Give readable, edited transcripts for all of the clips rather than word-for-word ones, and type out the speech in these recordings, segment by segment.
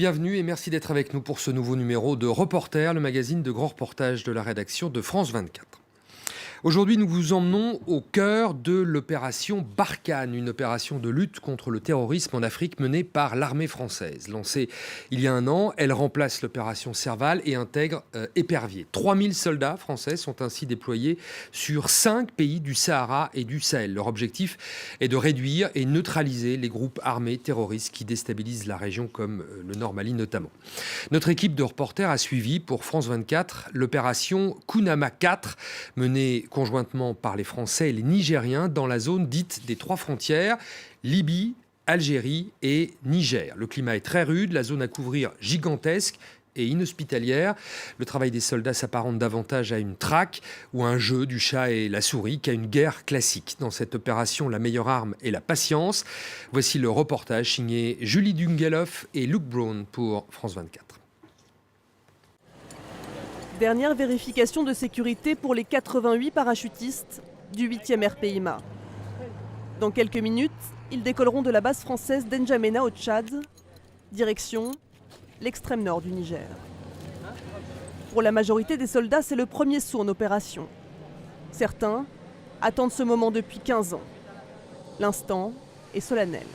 Bienvenue et merci d'être avec nous pour ce nouveau numéro de Reporter, le magazine de grands reportages de la rédaction de France 24. Aujourd'hui, nous vous emmenons au cœur de l'opération Barkhane, une opération de lutte contre le terrorisme en Afrique menée par l'armée française. Lancée il y a un an, elle remplace l'opération Serval et intègre Épervier. 3000 soldats français sont ainsi déployés sur 5 pays du Sahara et du Sahel. Leur objectif est de réduire et neutraliser les groupes armés terroristes qui déstabilisent la région comme le Nord Mali notamment. Notre équipe de reporters a suivi pour France 24 l'opération Kunama 4 menée conjointement par les Français et les Nigériens dans la zone dite des trois frontières, Libye, Algérie et Niger. Le climat est très rude, la zone à couvrir gigantesque et inhospitalière. Le travail des soldats s'apparente davantage à une traque ou à un jeu du chat et la souris qu'à une guerre classique. Dans cette opération, la meilleure arme est la patience. Voici le reportage signé Julie Dungeloff et Luke Brown pour France 24. Dernière vérification de sécurité pour les 88 parachutistes du 8e RPIMA. Dans quelques minutes, ils décolleront de la base française d'Njamena au Tchad, direction l'extrême nord du Niger. Pour la majorité des soldats, c'est le premier saut en opération. Certains attendent ce moment depuis 15 ans. L'instant est solennel.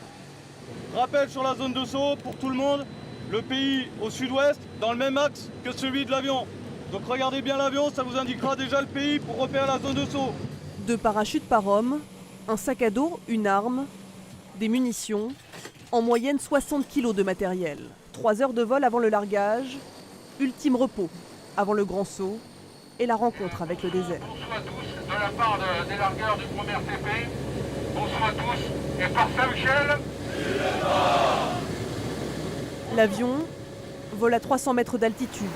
Rappel sur la zone de saut pour tout le monde, le pays au sud-ouest, dans le même axe que celui de l'avion. Donc regardez bien l'avion, ça vous indiquera déjà le pays pour repérer la zone de saut. 2 parachutes par homme, un sac à dos, une arme, des munitions, en moyenne 60 kg de matériel. 3 heures de vol avant le largage, ultime repos avant le grand saut et la rencontre avec le désert. Bonsoir à tous, de la part des largueurs du premier RTP. Bonsoir à tous et par Saint-Michel. L'avion vole à 300 mètres d'altitude.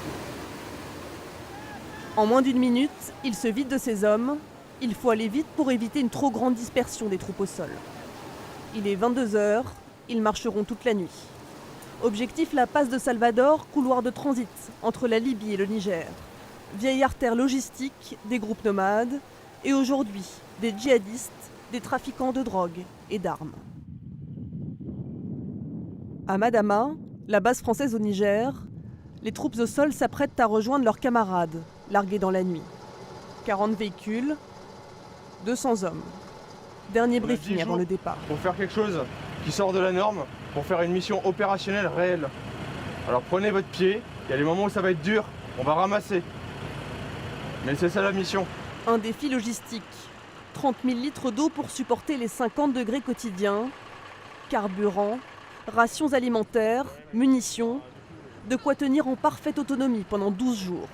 En moins d'une minute, il se vide de ses hommes. Il faut aller vite pour éviter une trop grande dispersion des troupes au sol. Il est 22 h, ils marcheront toute la nuit. Objectif, la passe de Salvador, couloir de transit entre la Libye et le Niger. Vieille artère logistique des groupes nomades et aujourd'hui des djihadistes, des trafiquants de drogue et d'armes. À Madama, la base française au Niger, les troupes au sol s'apprêtent à rejoindre leurs camarades, largués dans la nuit. 40 véhicules, 200 hommes. Dernier briefing avant le départ. Pour faire quelque chose qui sort de la norme, pour faire une mission opérationnelle réelle. Alors prenez votre pied, il y a des moments où ça va être dur, on va ramasser. Mais c'est ça la mission. Un défi logistique. 30 000 litres d'eau pour supporter les 50 degrés quotidiens. Carburant, rations alimentaires, munitions. De quoi tenir en parfaite autonomie pendant 12 jours.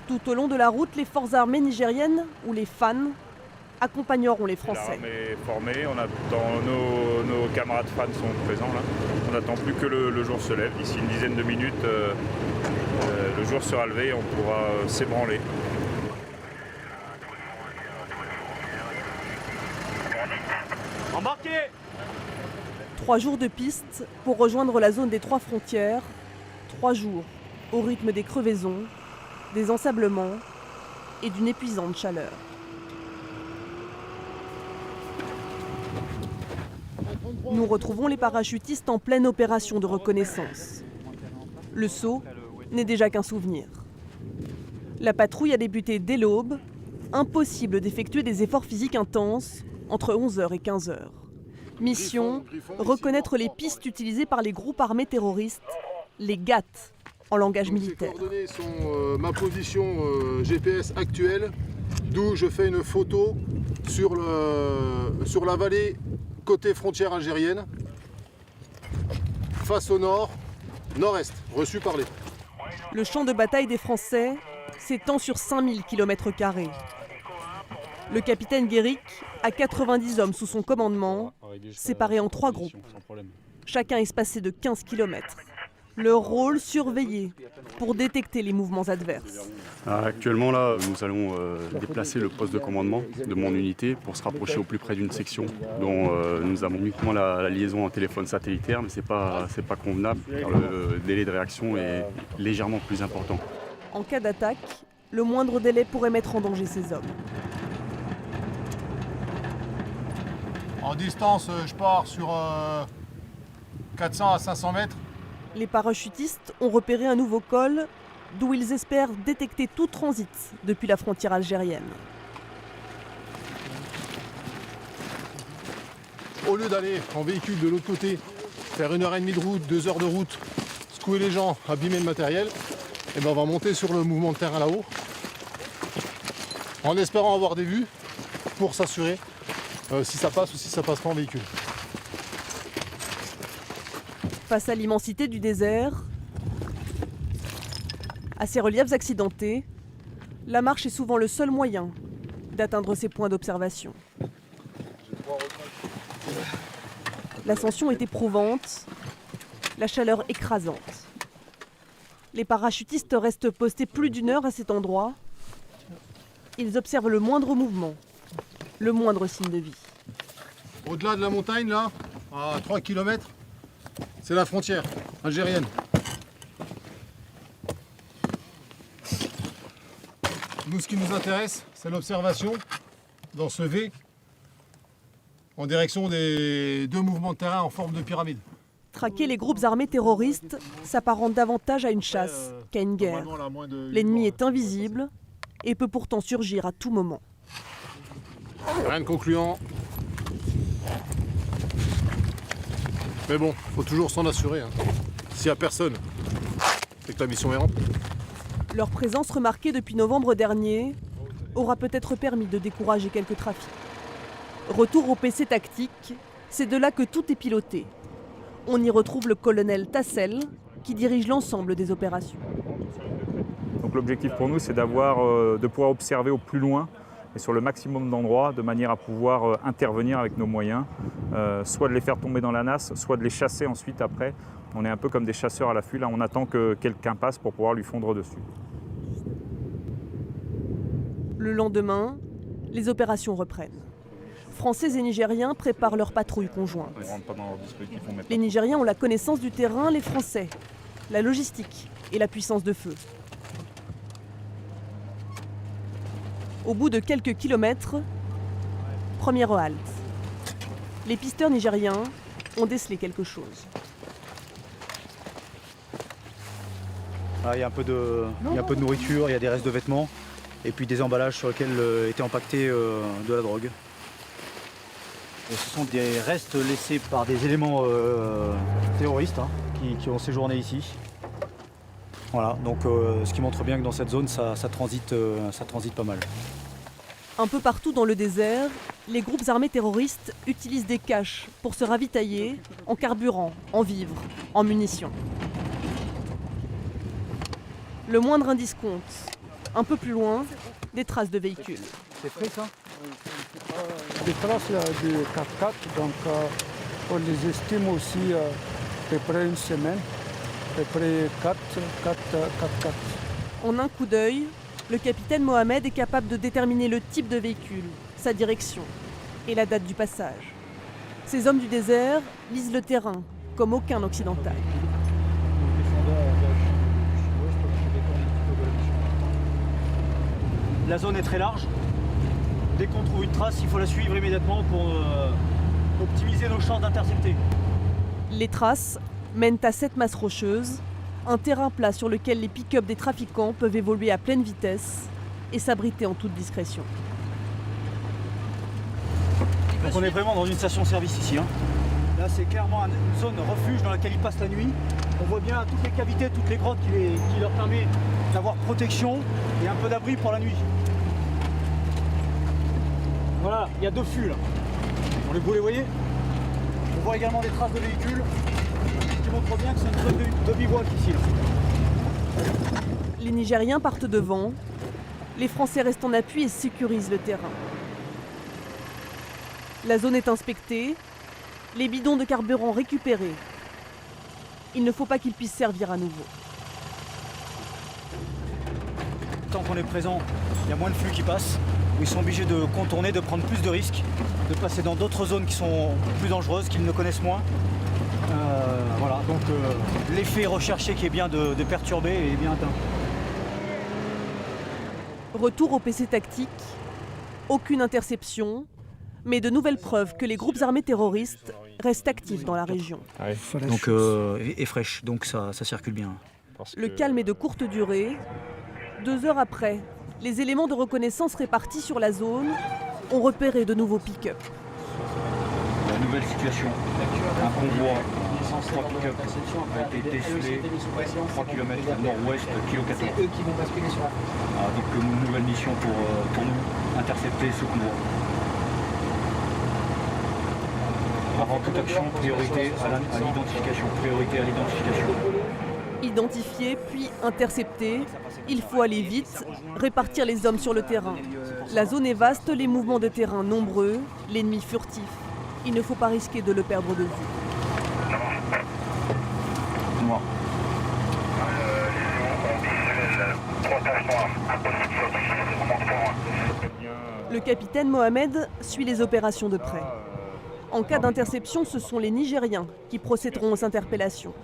Tout au long de la route, les forces armées nigériennes, ou les FAN, accompagneront les Français. L'armée est formée, nos camarades FAN sont présents là. On n'attend plus que le jour se lève. D'ici une dizaine de minutes, le jour sera levé et on pourra s'ébranler. Embarquez! 3 jours de piste pour rejoindre la zone des 3 frontières. 3 jours au rythme des crevaisons, des ensablements et d'une épuisante chaleur. Nous retrouvons les parachutistes en pleine opération de reconnaissance. Le saut n'est déjà qu'un souvenir. La patrouille a débuté dès l'aube. Impossible d'effectuer des efforts physiques intenses entre 11 h et 15 h. Mission, reconnaître les pistes utilisées par les groupes armés terroristes, les GAT, en langage militaire. Ces coordonnées sont ma position GPS actuelle, d'où je fais une photo sur la vallée côté frontière algérienne, face au nord, nord-est, reçu par les. Le champ de bataille des Français s'étend sur 5000 km². Le capitaine Guéric a 90 hommes sous son commandement, séparés en 3 groupes. Chacun espacé de 15 km. Leur rôle, surveiller pour détecter les mouvements adverses. Actuellement, là, nous allons déplacer le poste de commandement de mon unité pour se rapprocher au plus près d'une section dont nous avons uniquement la liaison en téléphone satellitaire, mais c'est pas convenable car le délai de réaction est légèrement plus important. En cas d'attaque, le moindre délai pourrait mettre en danger ces hommes. En distance, je pars sur 400 à 500 mètres. Les parachutistes ont repéré un nouveau col d'où ils espèrent détecter tout transit depuis la frontière algérienne. Au lieu d'aller en véhicule de l'autre côté, faire 1h30 de route, 2 heures de route, secouer les gens, abîmer le matériel, et ben on va monter sur le mouvement de terrain là-haut, en espérant avoir des vues pour s'assurer si ça passe ou si ça passe pas en véhicule. Face à l'immensité du désert, à ces reliefs accidentés, la marche est souvent le seul moyen d'atteindre ces points d'observation. L'ascension est éprouvante, la chaleur écrasante. Les parachutistes restent postés plus d'1 heure à cet endroit. Ils observent le moindre mouvement, le moindre signe de vie. Au-delà de la montagne, là, à 3 km, c'est la frontière algérienne. Nous, ce qui nous intéresse, c'est l'observation dans ce V en direction des 2 mouvements de terrain en forme de pyramide. Traquer les groupes armés terroristes s'apparente davantage à une chasse qu'à une guerre. L'ennemi est invisible et peut pourtant surgir à tout moment. Rien de concluant. Mais bon, faut toujours s'en assurer. Hein. S'il n'y a personne, c'est que la mission est remplie. Leur présence remarquée depuis novembre dernier aura peut-être permis de décourager quelques trafics. Retour au PC tactique, c'est de là que tout est piloté. On y retrouve le colonel Tassel qui dirige l'ensemble des opérations. Donc l'objectif pour nous, c'est de pouvoir observer au plus loin et sur le maximum d'endroits, de manière à pouvoir intervenir avec nos moyens, soit de les faire tomber dans la nasse, soit de les chasser ensuite après. On est un peu comme des chasseurs à l'affût, là on attend que quelqu'un passe pour pouvoir lui fondre dessus. Le lendemain, les opérations reprennent. Français et Nigériens préparent leur patrouille conjointe. Les Nigériens ont la connaissance du terrain, les Français, la logistique et la puissance de feu. Au bout de quelques kilomètres, première halte. Les pisteurs nigériens ont décelé quelque chose. Il y a un peu de nourriture, il y a des restes de vêtements et puis des emballages sur lesquels était empaquetée de la drogue. Et ce sont des restes laissés par des éléments terroristes qui ont séjourné ici. Voilà, donc ce qui montre bien que dans cette zone, ça transite pas mal. Un peu partout dans le désert, les groupes armés terroristes utilisent des caches pour se ravitailler en carburant, en vivres, en munitions. Le moindre indice compte. Un peu plus loin, des traces de véhicules. C'est frais ça? Des traces là, de 4x4, donc on les estime aussi à peu près une semaine, à peu près 4x4. En un coup d'œil, le capitaine Mohamed est capable de déterminer le type de véhicule, sa direction et la date du passage. Ces hommes du désert lisent le terrain comme aucun occidental. La zone est très large. Dès qu'on trouve une trace, il faut la suivre immédiatement pour optimiser nos chances d'intercepter. Les traces mènent à 7 masses rocheuses, un terrain plat sur lequel les pick-up des trafiquants peuvent évoluer à pleine vitesse et s'abriter en toute discrétion. Donc on est vraiment dans une station-service ici. Là c'est clairement une zone refuge dans laquelle ils passent la nuit. On voit bien toutes les cavités, toutes les grottes qui leur permettent d'avoir protection et un peu d'abri pour la nuit. Voilà, il y a 2 fûts là. Vous les voyez? On voit également des traces de véhicules qui montrent bien que c'est une zone de bivouac ici. Là. Les Nigériens partent devant, les Français restent en appui et sécurisent le terrain. La zone est inspectée, les bidons de carburant récupérés. Il ne faut pas qu'ils puissent servir à nouveau. Tant qu'on est présent, il y a moins de flux qui passent. Ils sont obligés de contourner, de prendre plus de risques, de passer dans d'autres zones qui sont plus dangereuses, qu'ils ne connaissent moins. Voilà, donc l'effet recherché qui est bien de perturber est bien atteint. Retour au PC tactique, aucune interception, Mais de nouvelles preuves que les groupes armés terroristes restent actifs dans la région. Donc, et fraîche, donc ça circule bien. Le calme est de courte durée. 2 heures après, les éléments de reconnaissance répartis sur la zone ont repéré de nouveaux pick-up. La nouvelle situation, un convoi, 3 pick-up a été décelé 3 km nord-ouest, kilo 14. C'est eux qui vont basculer sur la France. Donc une nouvelle mission pour nous, intercepter ce convoi. Avant toute action, priorité à l'identification. Identifier puis intercepter, il faut aller vite, répartir les hommes sur le terrain. La zone est vaste, les mouvements de terrain nombreux, l'ennemi furtif. Il ne faut pas risquer de le perdre de vue. Noir. Le capitaine Mohamed suit les opérations de près. En cas d'interception, ce sont les Nigériens qui procéderont aux interpellations.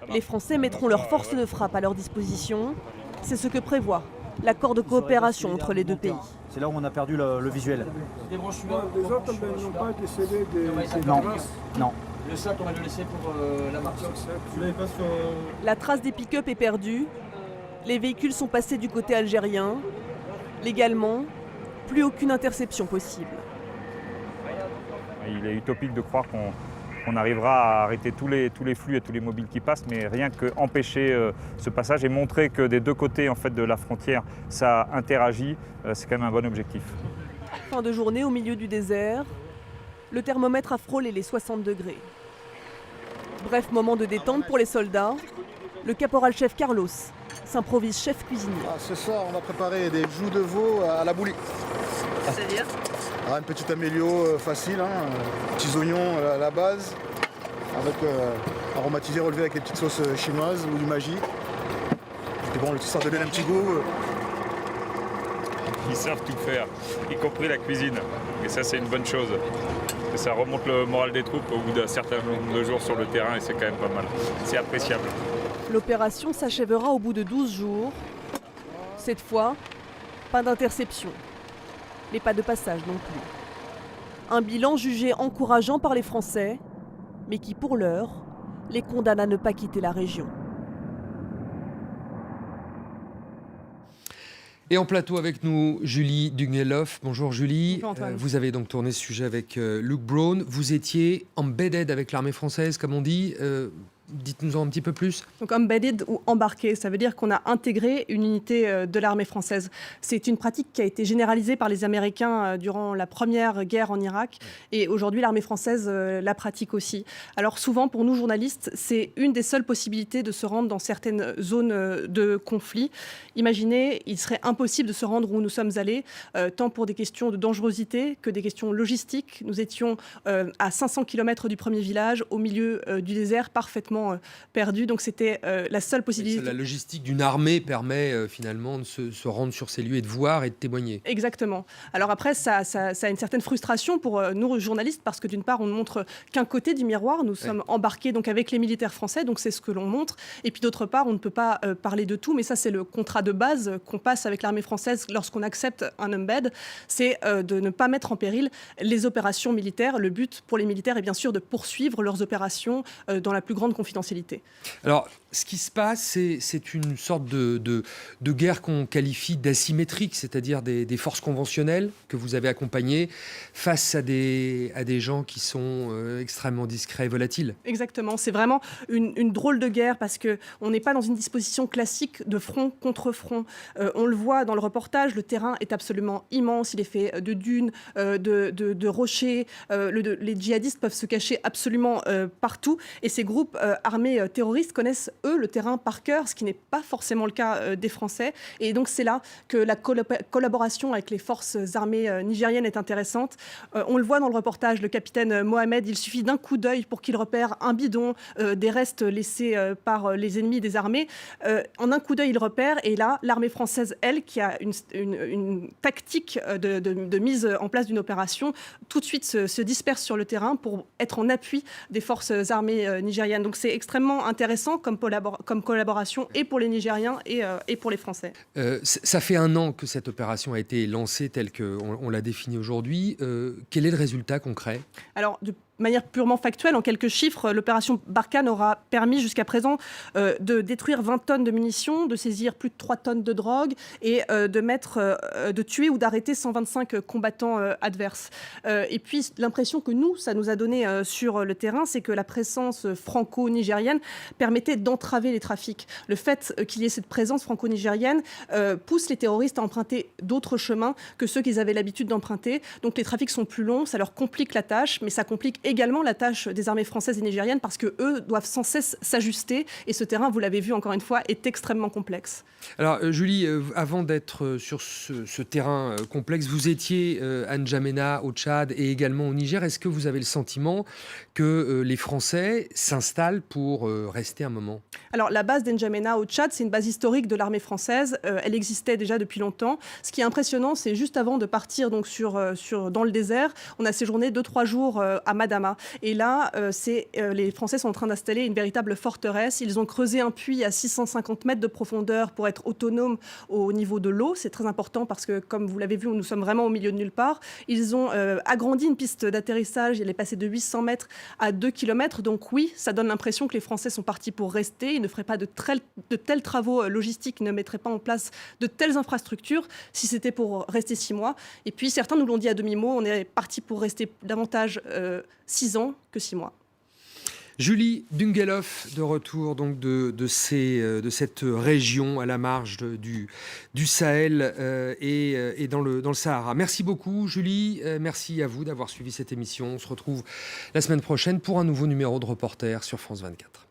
Les Français mettront leurs forces de frappe à leur disposition. C'est ce que prévoit l'accord de coopération entre les deux pays. C'est là où on a perdu le visuel. Les autres n'ont pas décelé des Non, traces. non. Le sac, on va le laisser pour la marque. La trace des pick-up est perdue. Les véhicules sont passés du côté algérien. Légalement, plus aucune interception possible. Il est utopique de croire qu'on arrivera à arrêter tous les flux et tous les mobiles qui passent, mais rien qu'empêcher ce passage et montrer que des deux côtés en fait, de la frontière, ça interagit, c'est quand même un bon objectif. Fin de journée au milieu du désert. Le thermomètre a frôlé les 60 degrés. Bref moment de détente pour les soldats. Le caporal-chef Carlos s'improvise chef cuisinier. Ce soir, on a préparé des joues de veau à la bouillie. C'est-à-dire Une petite amélio facile, petits oignons à la base, avec aromatisé, relevé avec les petites sauces chinoises ou du Maggi. Et bon, ça donne un petit goût. Ils savent tout faire, y compris la cuisine. Et ça, c'est une bonne chose. Et ça remonte le moral des troupes au bout d'un certain nombre de jours sur le terrain et c'est quand même pas mal. C'est appréciable. L'opération s'achèvera au bout de 12 jours. Cette fois, pas d'interception, mais pas de passage non plus. Un bilan jugé encourageant par les Français, mais qui pour l'heure les condamne à ne pas quitter la région. Et en plateau avec nous, Julie Dugneloff. Bonjour Julie. Bonjour Antoine. Vous avez donc tourné ce sujet avec Luke Brown. Vous étiez embedded avec l'armée française, comme on dit. Dites-nous-en un petit peu plus. Donc embedded ou embarqué, ça veut dire qu'on a intégré une unité de l'armée française. C'est une pratique qui a été généralisée par les Américains durant la première guerre en Irak et aujourd'hui l'armée française la pratique aussi. Alors souvent pour nous journalistes, c'est une des seules possibilités de se rendre dans certaines zones de conflit. Imaginez, il serait impossible de se rendre où nous sommes allés, tant pour des questions de dangerosité que des questions logistiques. Nous étions à 500 km du premier village, au milieu du désert, parfaitement perdu, donc c'était la seule possibilité. La logistique d'une armée permet finalement de se rendre sur ces lieux et de voir et de témoigner. Exactement. Alors après, ça a une certaine frustration pour nous journalistes parce que d'une part, on ne montre qu'un côté du miroir. Nous sommes embarqués donc avec les militaires français, donc c'est ce que l'on montre. Et puis d'autre part, on ne peut pas parler de tout, mais ça c'est le contrat de base qu'on passe avec l'armée française lorsqu'on accepte un embed, c'est de ne pas mettre en péril les opérations militaires. Le but pour les militaires est bien sûr de poursuivre leurs opérations dans la plus grande confidentialité. Alors, ce qui se passe, c'est une sorte de guerre qu'on qualifie d'asymétrique, c'est-à-dire des forces conventionnelles que vous avez accompagnées face à des gens qui sont extrêmement discrets et volatiles. Exactement, c'est vraiment une drôle de guerre parce qu'on n'est pas dans une disposition classique de front contre front. On le voit dans le reportage, le terrain est absolument immense, il est fait de dunes, de rochers, les djihadistes peuvent se cacher absolument partout et ces groupes armés terroristes connaissent eux le terrain par cœur, ce qui n'est pas forcément le cas des Français. Et donc c'est là que la collaboration avec les forces armées nigériennes est intéressante. On le voit dans le reportage, le capitaine Mohamed, il suffit d'un coup d'œil pour qu'il repère un bidon, des restes laissés par les ennemis des armées. En un coup d'œil, il repère et là, l'armée française, elle, qui a une tactique de mise en place d'une opération, tout de suite se disperse sur le terrain pour être en appui des forces armées nigériennes. Donc c'est extrêmement intéressant comme collaboration et pour les Nigériens et pour les Français. Ça fait 1 an que cette opération a été lancée telle qu'on l'a définie aujourd'hui. Quel est le résultat concret ? Alors, de manière purement factuelle, en quelques chiffres, l'opération Barkhane aura permis jusqu'à présent de détruire 20 tonnes de munitions, de saisir plus de 3 tonnes de drogue et de tuer ou d'arrêter 125 combattants adverses. Et puis l'impression que ça nous a donné sur le terrain, c'est que la présence franco-nigérienne permettait d'entraver les trafics. Le fait qu'il y ait cette présence franco-nigérienne pousse les terroristes à emprunter d'autres chemins que ceux qu'ils avaient l'habitude d'emprunter. Donc les trafics sont plus longs, ça leur complique la tâche, mais ça complique également la tâche des armées françaises et nigériennes parce qu'eux doivent sans cesse s'ajuster. Et ce terrain, vous l'avez vu encore une fois, est extrêmement complexe. Alors Julie, avant d'être sur ce terrain complexe, vous étiez à N'Djamena, au Tchad et également au Niger. Est-ce que vous avez le sentiment que les Français s'installent pour rester un moment ? Alors la base d'N'Djamena au Tchad, c'est une base historique de l'armée française. Elle existait déjà depuis longtemps. Ce qui est impressionnant, c'est juste avant de partir donc dans le désert, on a séjourné 2-3 jours à Madama. Et là, les Français sont en train d'installer une véritable forteresse. Ils ont creusé un puits à 650 mètres de profondeur pour être autonomes au niveau de l'eau. C'est très important parce que, comme vous l'avez vu, nous sommes vraiment au milieu de nulle part. Ils ont agrandi une piste d'atterrissage. Elle est passée de 800 mètres à 2 km. Donc oui, ça donne l'impression que les Français sont partis pour rester. Ils ne feraient pas de tels travaux logistiques, ils ne mettraient pas en place de telles infrastructures si c'était pour rester 6 mois. Et puis certains nous l'ont dit à demi-mot, on est parti pour rester davantage 6 ans que 6 mois. Julie Dungeloff, de retour donc de cette région à la marge du Sahel et dans le Sahara. Merci beaucoup Julie, merci à vous d'avoir suivi cette émission. On se retrouve la semaine prochaine pour un nouveau numéro de Reporter sur France 24.